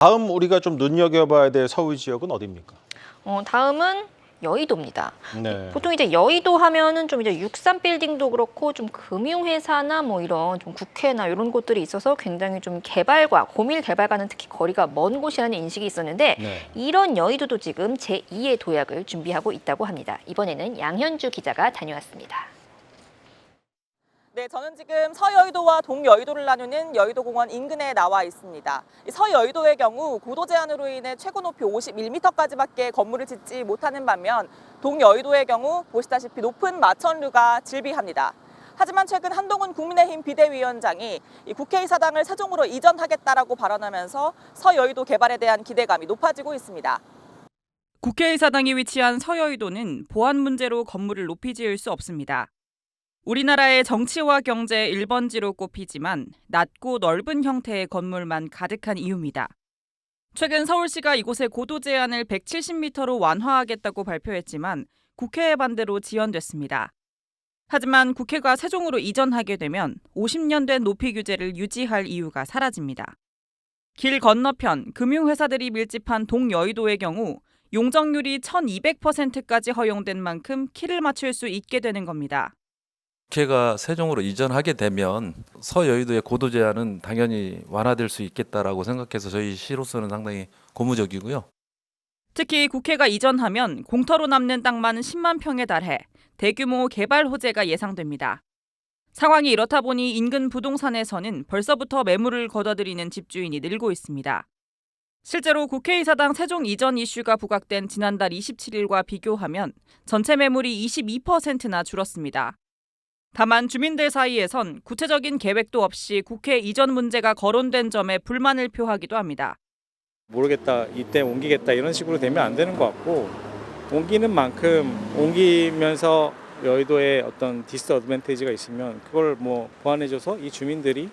다음 우리가 좀 눈여겨봐야 될 서울 지역은 어디입니까? 다음은 여의도입니다. 네. 보통 이제 여의도 하면은 좀 이제 63빌딩도 그렇고 좀 금융회사나 뭐 이런 좀 국회나 이런 곳들이 있어서 굉장히 좀 개발과 고밀 개발과는 특히 거리가 먼 곳이라는 인식이 있었는데 네. 이런 여의도도 지금 제2의 도약을 준비하고 있다고 합니다. 이번에는 양현주 기자가 다녀왔습니다. 네, 저는 지금 서여의도와 동여의도를 나누는 여의도공원 인근에 나와 있습니다. 서여의도의 경우 고도 제한으로 인해 최고 높이 51m까지밖에 건물을 짓지 못하는 반면 동여의도의 경우 보시다시피 높은 마천루가 즐비합니다. 하지만 최근 한동훈 국민의힘 비대위원장이 이 국회의사당을 세종으로 이전하겠다라고 발언하면서 서여의도 개발에 대한 기대감이 높아지고 있습니다. 국회의사당이 위치한 서여의도는 보안 문제로 건물을 높이 지을 수 없습니다. 우리나라의 정치와 경제 1번지로 꼽히지만 낮고 넓은 형태의 건물만 가득한 이유입니다. 최근 서울시가 이곳의 고도 제한을 170m로 완화하겠다고 발표했지만 국회의 반대로 지연됐습니다. 하지만 국회가 세종으로 이전하게 되면 50년 된 높이 규제를 유지할 이유가 사라집니다. 길 건너편 금융회사들이 밀집한 동여의도의 경우 용적률이 1200%까지 허용된 만큼 키를 맞출 수 있게 되는 겁니다. 국회가 세종으로 이전하게 되면 서여의도의 고도 제한은 당연히 완화될 수 있겠다라고 생각해서 저희 시로서는 상당히 고무적이고요. 특히 국회가 이전하면 공터로 남는 땅만 10만 평에 달해 대규모 개발 호재가 예상됩니다. 상황이 이렇다 보니 인근 부동산에서는 벌써부터 매물을 거둬들이는 집주인이 늘고 있습니다. 실제로 국회의사당 세종 이전 이슈가 부각된 지난달 27일과 비교하면 전체 매물이 22%나 줄었습니다. 다만 주민들 사이에선 구체적인 계획도 없이 국회 이전 문제가 거론된 점에 불만을 표하기도 합니다. 모르겠다, 이때 옮기겠다 이런 식으로 되면 안 되는 것 같고 옮기는 만큼 옮기면서 여의도에 어떤 디스어드밴티지가 있으면 그걸 뭐 보완해줘서 이 주민들이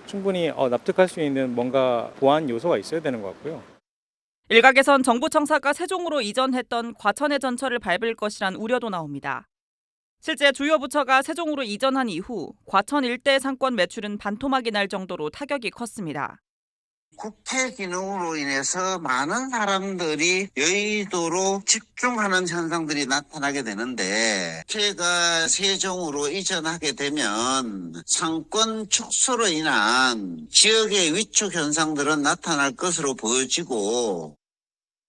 충분히 납득할 수 있는 뭔가 보완 요소가 있어야 되는 것 같고요. 일각에선 정부 청사가 세종으로 이전했던 과천의 전철을 밟을 것이란 우려도 나옵니다. 실제 주요 부처가 세종으로 이전한 이후 과천 일대 상권 매출은 반토막이 날 정도로 타격이 컸습니다. 국회 기능으로 인해서 많은 사람들이 여의도로 집중하는 현상들이 나타나게 되는데 국회가 세종으로 이전하게 되면 상권 축소로 인한 지역의 위축 현상들은 나타날 것으로 보여지고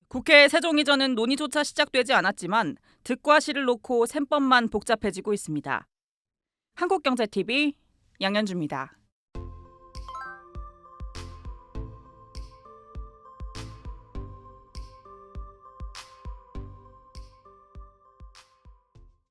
국회 세종 이전은 논의조차 시작되지 않았지만 득과 실을 놓고 셈법만 복잡해지고 있습니다. 한국경제TV 양현주입니다.